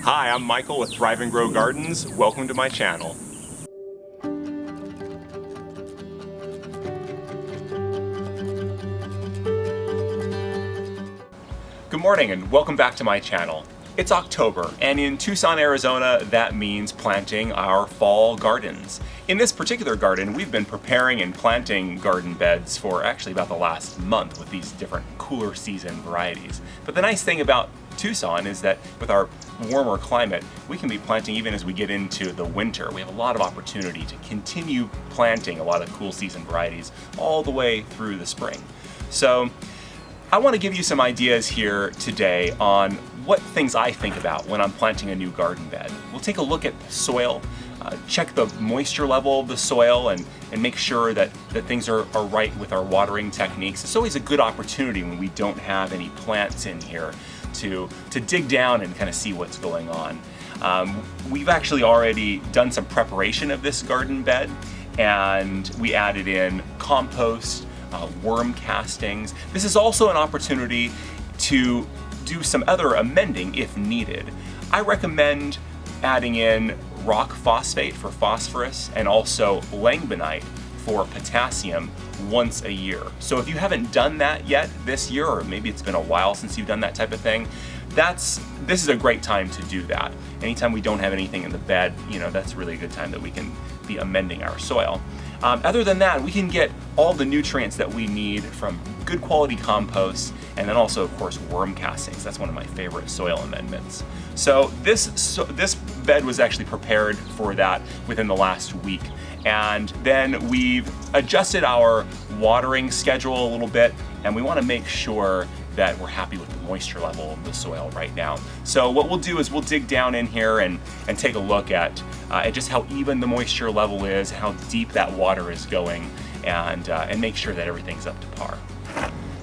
Hi, I'm Michael with Thrive and Grow Gardens. Welcome to my channel. Good morning and welcome back to my channel. It's October, and in Tucson, Arizona, that means planting our fall gardens. In this particular garden, we've been preparing and planting garden beds for actually about the last month with these different cooler season varieties. But the nice thing about Tucson is that with our warmer climate, we can be planting even as we get into the winter. We have a lot of opportunity to continue planting a lot of cool season varieties all the way through the spring. So I want to give you some ideas here today on what things I think about when I'm planting a new garden bed. We'll take a look at soil, check the moisture level of the soil and make sure that things are right with our watering techniques. It's always a good opportunity when we don't have any plants in here to dig down and kind of see what's going on. We've actually already done some preparation of this garden bed, and we added in compost, worm castings. This is also an opportunity to do some other amending if needed. I recommend adding in rock phosphate for phosphorus and also langbeinite for potassium once a year. So if you haven't done that yet this year, or maybe it's been a while since you've done that type of thing, this is a great time to do that. Anytime we don't have anything in the bed, that's really a good time that we can be amending our soil. Other than that, we can get all the nutrients that we need from good quality compost, and then also, of course, worm castings. That's one of my favorite soil amendments. So this bed was actually prepared for that within the last week. And then we've adjusted our watering schedule a little bit, and we want to make sure that we're happy with the moisture level of the soil right now. So what we'll do is we'll dig down in here and take a look at just how even the moisture level is, how deep that water is going, and make sure that everything's up to par.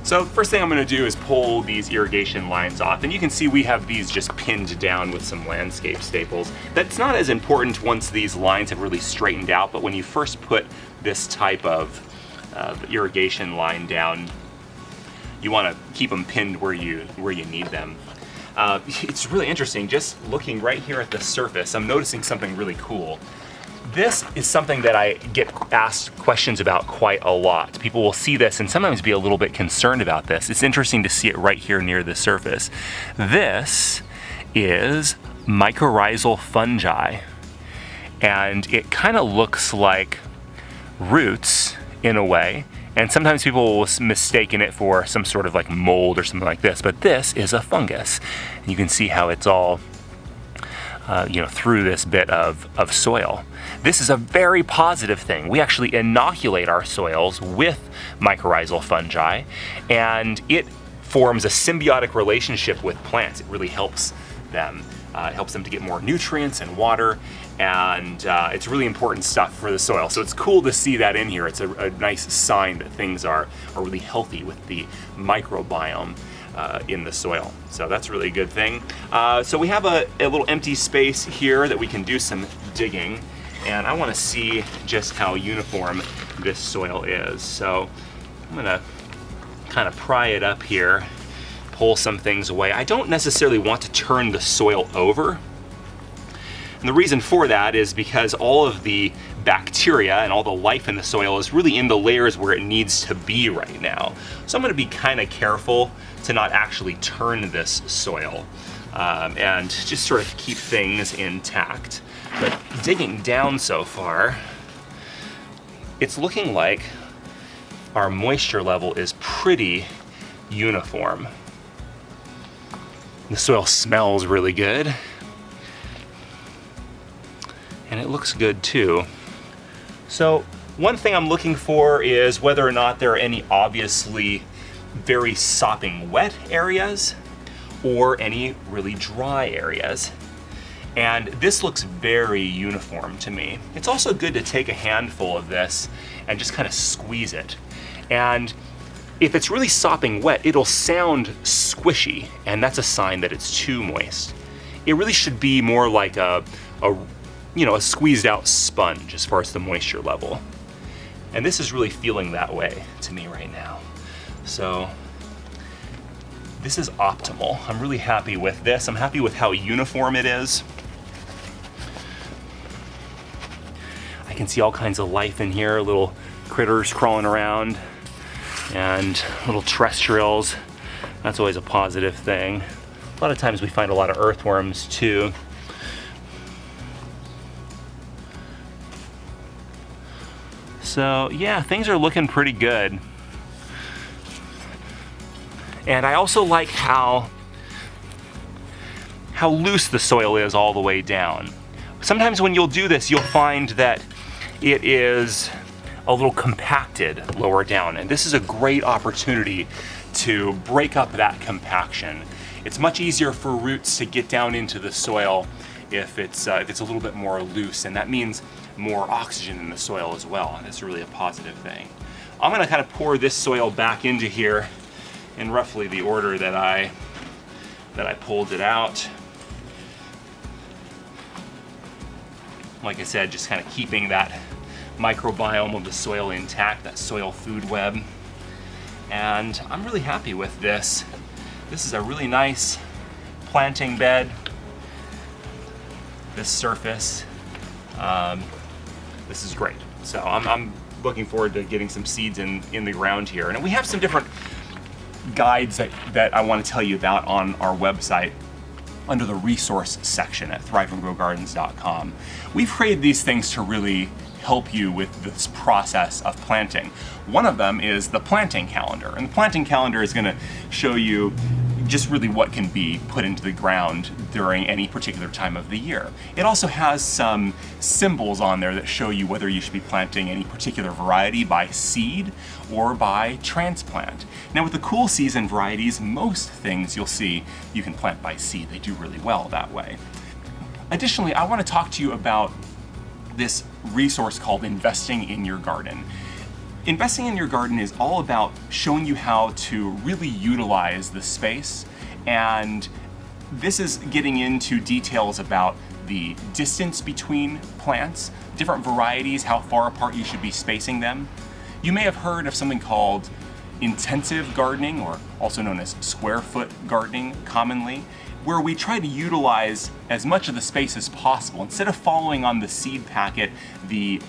So first thing I'm going to do is pull these irrigation lines off, and you can see we have these just pinned down with some landscape staples. That's not as important once these lines have really straightened out, but when you first put this type of irrigation line down, you want to keep them pinned where you need them. It's really interesting, just looking right here at the surface, I'm noticing something really cool. This is something that I get asked questions about quite a lot. People will see this and sometimes be a little bit concerned about this. It's interesting to see it right here near the surface. This is mycorrhizal fungi, and it kind of looks like roots in a way. And sometimes people will mistaken it for some sort of like mold or something like this, but this is a fungus. And you can see how it's all through this bit of soil. This is a very positive thing. We actually inoculate our soils with mycorrhizal fungi, and it forms a symbiotic relationship with plants. It really helps them. It helps them to get more nutrients and water, and it's really important stuff for the soil. So it's cool to see that in here. It's a nice sign that things are really healthy with the microbiome in the soil. So that's really a good thing. So we have a little empty space here that we can do some digging, and I want to see just how uniform this soil is. So I'm gonna kind of pry it up here, pull some things away. I don't necessarily want to turn the soil over. And the reason for that is because all of the bacteria and all the life in the soil is really in the layers where it needs to be right now. So I'm going to be kind of careful to not actually turn this soil and just sort of keep things intact. But digging down so far, it's looking like our moisture level is pretty uniform. The soil smells really good, and it looks good too. So one thing I'm looking for is whether or not there are any obviously very sopping wet areas or any really dry areas. And this looks very uniform to me. It's also good to take a handful of this and just kind of squeeze it. And if it's really sopping wet, it'll sound squishy, and that's a sign that it's too moist. It really should be more like a squeezed out sponge as far as the moisture level. And this is really feeling that way to me right now. So this is optimal. I'm really happy with this. I'm happy with how uniform it is. I can see all kinds of life in here, little critters crawling around and little terrestrials. That's always a positive thing. A lot of times we find a lot of earthworms too. So yeah, things are looking pretty good. And I also like how loose the soil is all the way down. Sometimes when you'll do this, you'll find that it is a little compacted lower down, and this is a great opportunity to break up that compaction. It's much easier for roots to get down into the soil if it's a little bit more loose, and that means more oxygen in the soil as well, and that's really a positive thing. I'm gonna kind of pour this soil back into here in roughly the order that I pulled it out. Like I said, just kind of keeping that microbiome of the soil intact, that soil food web. And I'm really happy with this. This is a really nice planting bed. This surface, this is great. So I'm looking forward to getting some seeds in the ground here. And we have some different guides that I want to tell you about on our website under the resource section at thriveandgrowgardens.com. We've created these things to really help you with this process of planting. One of them is the planting calendar, and the planting calendar is going to show you just really what can be put into the ground during any particular time of the year. It also has some symbols on there that show you whether you should be planting any particular variety by seed or by transplant. Now with the cool season varieties, most things you'll see you can plant by seed. They do really well that way. Additionally, I want to talk to you about this resource called Investing in Your Garden. Investing in your garden is all about showing you how to really utilize the space, and this is getting into details about the distance between plants, different varieties, how far apart you should be spacing them. You may have heard of something called intensive gardening, or also known as square foot gardening commonly, where we try to utilize as much of the space as possible. Instead of following on the seed packet, the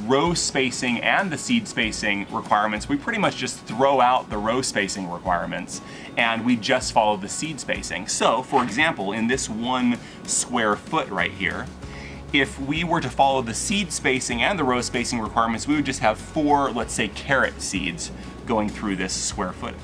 row spacing and the seed spacing requirements, we pretty much just throw out the row spacing requirements and we just follow the seed spacing. So, for example, in this 1 square foot right here, if we were to follow the seed spacing and the row spacing requirements, we would just have 4, let's say, carrot seeds going through this square foot.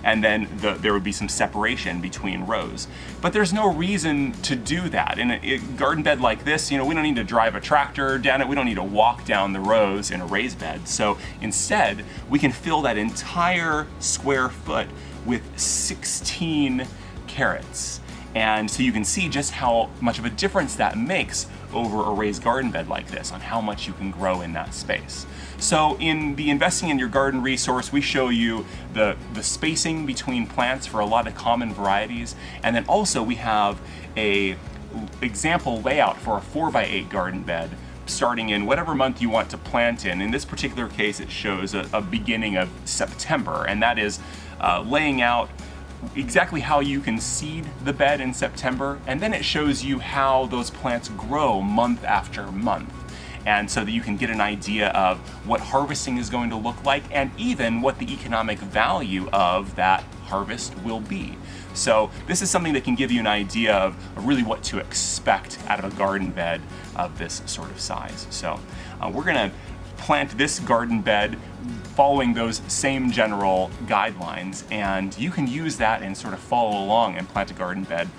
And then there would be some separation between rows. But there's no reason to do that. In a garden bed like this, we don't need to drive a tractor down it. We don't need to walk down the rows in a raised bed. So instead, we can fill that entire square foot with 16 carrots. And so you can see just how much of a difference that makes over a raised garden bed like this on how much you can grow in that space. So in the Investing in Your Garden resource, we show you the spacing between plants for a lot of common varieties, and then also we have a example layout for a 4x8 garden bed starting in whatever month you want to plant in. In this particular case, it shows a beginning of September, and that is laying out exactly how you can seed the bed in September, and then it shows you how those plants grow month after month. And so that you can get an idea of what harvesting is going to look like and even what the economic value of that harvest will be. So this is something that can give you an idea of really what to expect out of a garden bed of this sort of size. So we're gonna plant this garden bed following those same general guidelines, and you can use that and sort of follow along and plant a garden bed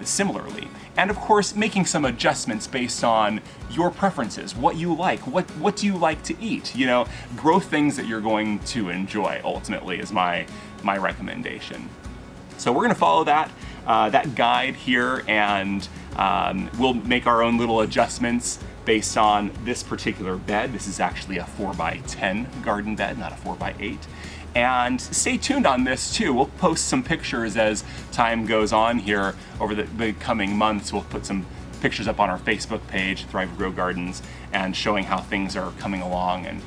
similarly. And of course, making some adjustments based on your preferences, what you like, what do you like to eat? Grow things that you're going to enjoy, ultimately, is my recommendation. So we're gonna follow that guide here, and we'll make our own little adjustments based on this particular bed. This is actually a 4x10 garden bed, not a 4x8. And stay tuned on this too. We'll post some pictures as time goes on here over the coming months. We'll put some pictures up on our Facebook page, Thrive and Grow Gardens, and showing how things are coming along and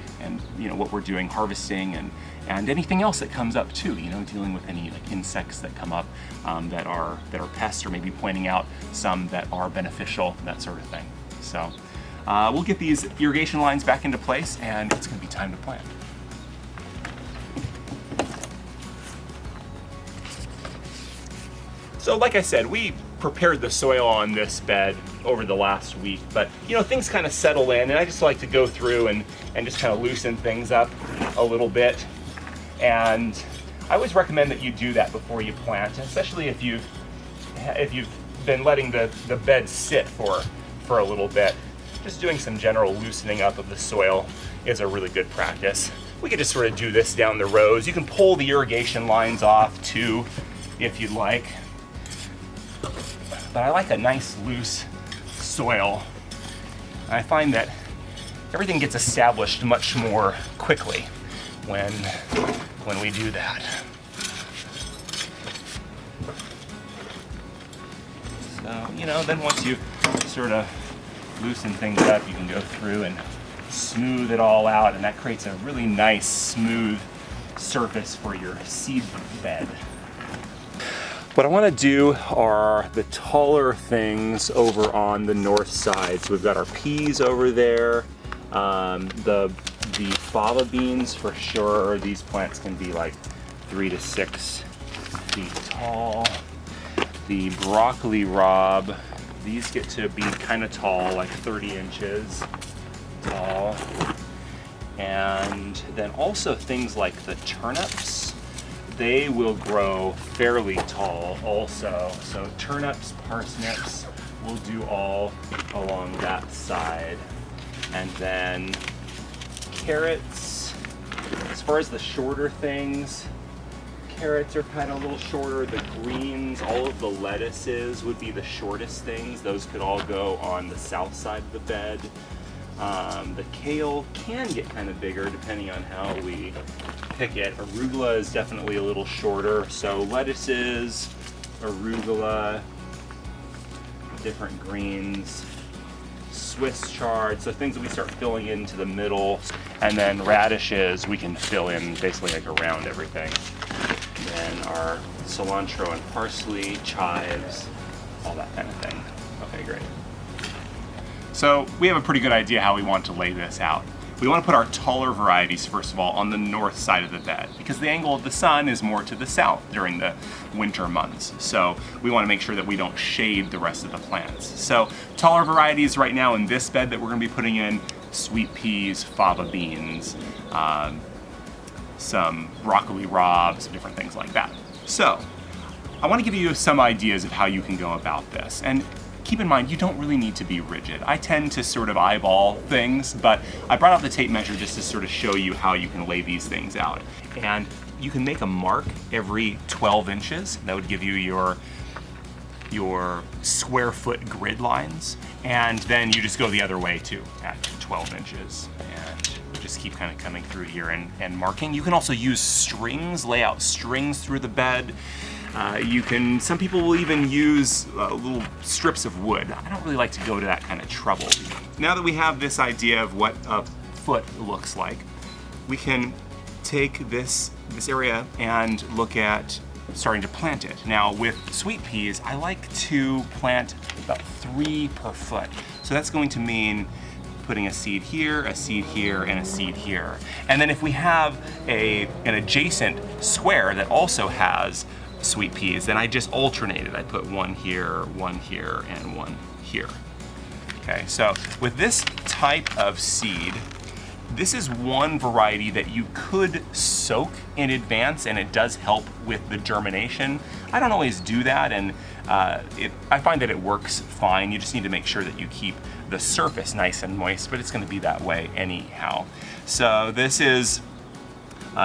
what we're doing, harvesting and anything else that comes up too, you know, dealing with any like insects that come up that are pests, or maybe pointing out some that are beneficial, that sort of thing. So we'll get these irrigation lines back into place, and it's going to be time to plant. So like I said, we prepared the soil on this bed over the last week, but you know, things kind of settle in, and I just like to go through and just kind of loosen things up a little bit. And I always recommend that you do that before you plant, especially if you've been letting the bed sit for a little bit. Just doing some general loosening up of the soil is a really good practice. We could just sort of do this down the rows. You can pull the irrigation lines off too, if you'd like. But I like a nice loose soil. I find that everything gets established much more quickly when we do that. So, you know, then once you sort of loosen things up, you can go through and smooth it all out, and that creates a really nice smooth surface for your seed bed. What I want to do are the taller things over on the north side. So we've got our peas over there, the fava beans for sure. These plants can be like 3 to 6 feet tall. The broccoli rabe, these get to be kind of tall, like 30 inches tall. And then also things like the turnips, they will grow fairly tall also. So turnips, parsnips will do all along that side. And then carrots, as far as the shorter things, carrots are kind of a little shorter. The greens, all of the lettuces would be the shortest things. Those could all go on the south side of the bed. The kale can get kind of bigger depending on how we pick it. Arugula is definitely a little shorter. So lettuces, arugula, different greens, Swiss chard, so things that we start filling into the middle. And then radishes we can fill in basically like around everything. Then our cilantro and parsley, chives, all that kind of thing. Okay, great. So we have a pretty good idea how we want to lay this out. We want to put our taller varieties, first of all, on the north side of the bed, because the angle of the sun is more to the south during the winter months. So we want to make sure that we don't shade the rest of the plants. So taller varieties right now in this bed that we're going to be putting in: sweet peas, fava beans, some broccoli rabe, some different things like that. So I want to give you some ideas of how you can go about this. And keep in mind, you don't really need to be rigid. I tend to sort of eyeball things, but I brought out the tape measure just to sort of show you how you can lay these things out. And you can make a mark every 12 inches. That would give you your square foot grid lines. And then you just go the other way too, at 12 inches. And just keep kind of coming through here and marking. You can also use strings, lay out strings through the bed. Some people will even use little strips of wood. I don't really like to go to that kind of trouble. Now that we have this idea of what a foot looks like, we can take this area and look at starting to plant it. Now with sweet peas, I like to plant about 3 per foot. So that's going to mean putting a seed here, and a seed here. And then if we have an adjacent square that also has sweet peas, then I just alternate it. I put one here, and one here. Okay, so with this type of seed, this is one variety that you could soak in advance, and it does help with the germination. I don't always do that, and I find that it works fine. You just need to make sure that you keep the surface nice and moist, but it's going to be that way anyhow. So this is,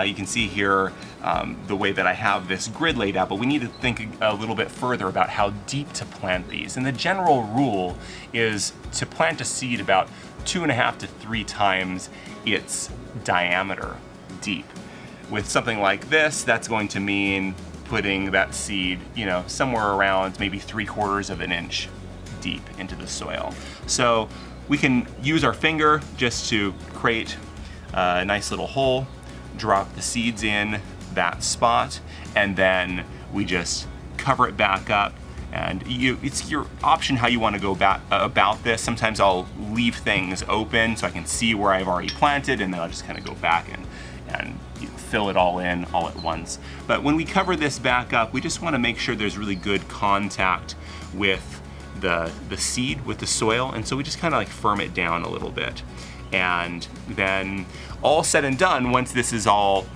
you can see here the way that I have this grid laid out, but we need to think a little bit further about how deep to plant these. And the general rule is to plant a seed about 2.5 to 3 times its diameter deep. With something like this, that's going to mean putting that seed, somewhere around maybe 3/4 of an inch deep into the soil. So we can use our finger just to create a nice little hole. drop the seeds in that spot, and then we just cover it back up. And it's your option how you want to go about this. Sometimes I'll leave things open so I can see where I've already planted, and then I'll just kind of go back and fill it all in all at once. But when we cover this back up, we just want to make sure there's really good contact with the seed, with the soil, and so we just kind of like firm it down a little bit. And then all said and done, once this is all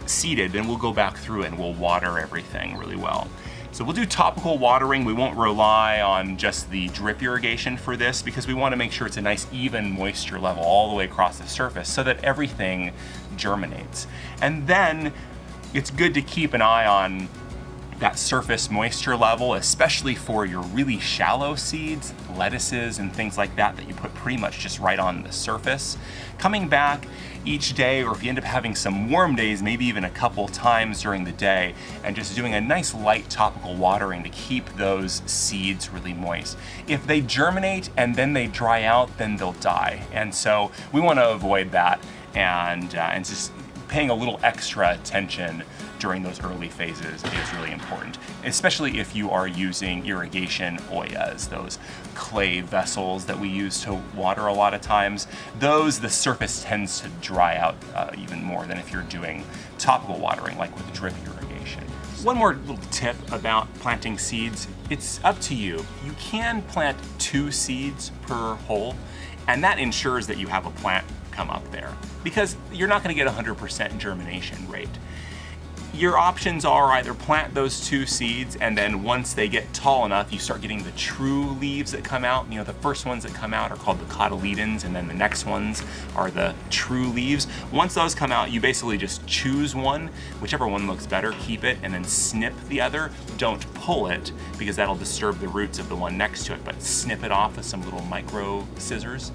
seeded, then we'll go back through and we'll water everything really well. So we'll do topical watering. We won't rely on just the drip irrigation for this, because we want to make sure it's a nice even moisture level all the way across the surface so that everything germinates. And then it's good to keep an eye on that surface moisture level, especially for your really shallow seeds, lettuces and things like that you put pretty much just right on the surface. Coming back each day, or if you end up having some warm days, maybe even a couple times during the day, and just doing a nice light topical watering to keep those seeds really moist. If they germinate and then they dry out, then they'll die. And so we want to avoid that, and just paying a little extra attention during those early phases is really important, especially if you are using irrigation oyas, those clay vessels that we use to water a lot of times. Those, the surface tends to dry out even more than if you're doing topical watering, like with drip irrigation. One more little tip about planting seeds, it's up to you. You can plant 2 seeds per hole, and that ensures that you have a plant come up there, because you're not going to get 100% germination rate. Your options are either plant those 2 seeds, and then once they get tall enough, you start getting the true leaves that come out. You know, the first ones that come out are called the cotyledons, and then the next ones are the true leaves. Once those come out, you basically just choose one, whichever one looks better, keep it, and then snip the other. Don't pull it, because that'll disturb the roots of the one next to it, but snip it off with some little micro scissors.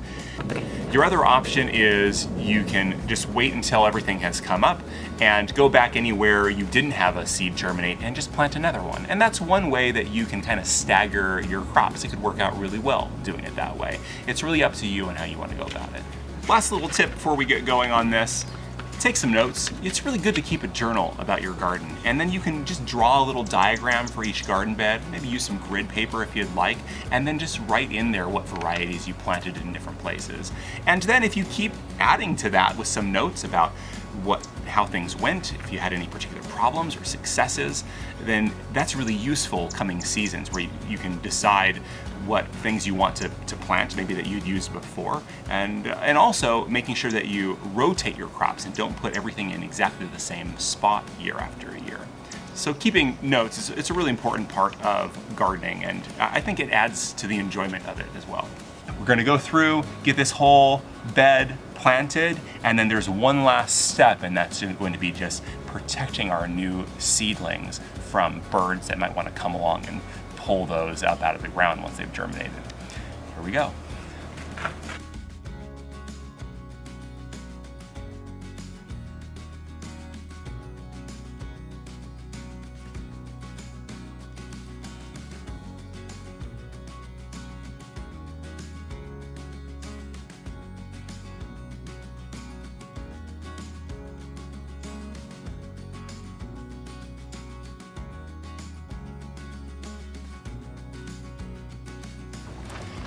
Your other option is you can just wait until everything has come up and go back anywhere you didn't have a seed germinate and just plant another one. And that's one way that you can kind of stagger your crops. It could work out really well doing it that way. It's really up to you and how you want to go about it. Last little tip before we get going on this, take some notes. It's really good to keep a journal about your garden, and then you can just draw a little diagram for each garden bed, maybe use some grid paper if you'd like, and then just write in there what varieties you planted in different places. And then if you keep adding to that with some notes about how things went, if you had any particular problems or successes, then that's really useful coming seasons, where you can decide what things you want to plant, maybe that you'd used before, and also making sure that you rotate your crops and don't put everything in exactly the same spot year after year. So keeping notes it's a really important part of gardening, and I think it adds to the enjoyment of it as well. We're going to go through, get this whole bed planted, and then there's one last step, and that's going to be just protecting our new seedlings from birds that might want to come along and pull those up out of the ground once they've germinated. Here we go.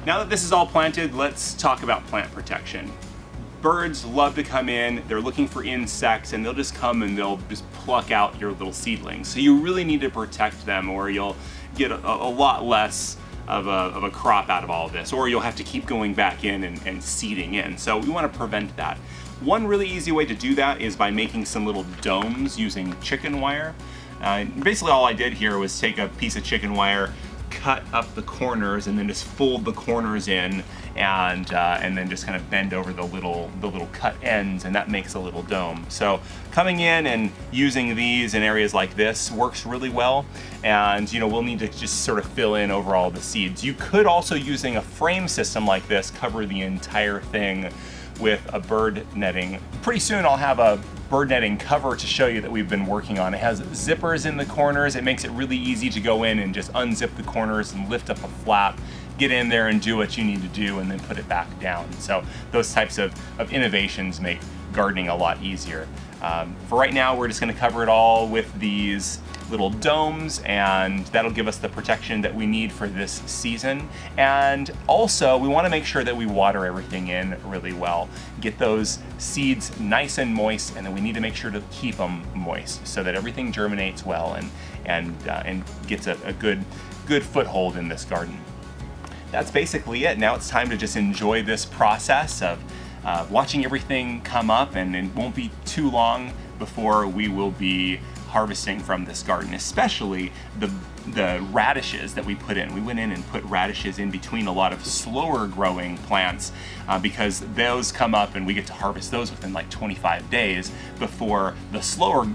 Now that this is all planted, let's talk about plant protection. Birds love to come in, they're looking for insects, and they'll just come and they'll just pluck out your little seedlings. So you really need to protect them, or you'll get a lot less of a crop out of all of this, or you'll have to keep going back in and seeding in. So we want to prevent that. One really easy way to do that is by making some little domes using chicken wire. Basically all I did here was take a piece of chicken wire, cut up the corners, and then just fold the corners in, and then just kind of bend over the little cut ends, and that makes a little dome. So coming in and using these in areas like this works really well, and we'll need to just sort of fill in over all the seeds. You could also, using a frame system like this, cover the entire thing with a bird netting. Pretty soon I'll have a bird netting cover to show you that we've been working on. It has zippers in the corners. It makes it really easy to go in and just unzip the corners and lift up a flap, get in there and do what you need to do, and then put it back down. So those types of innovations make gardening a lot easier. For right now, we're just going to cover it all with these little domes, and that'll give us the protection that we need for this season. And also, we want to make sure that we water everything in really well. Get those seeds nice and moist, and then we need to make sure to keep them moist so that everything germinates well and gets a good foothold in this garden. That's basically it. Now it's time to just enjoy this process of watching everything come up, and it won't be too long before we will be harvesting from this garden, especially the radishes that we put in. We went in and put radishes in between a lot of slower growing plants because those come up and we get to harvest those within like 25 days before the slower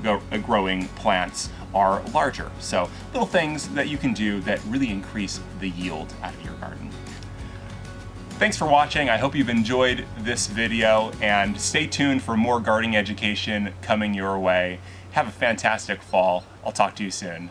growing plants are larger. So little things that you can do that really increase the yield out of your garden. Thanks for watching. I hope you've enjoyed this video, and stay tuned for more gardening education coming your way. Have a fantastic fall. I'll talk to you soon.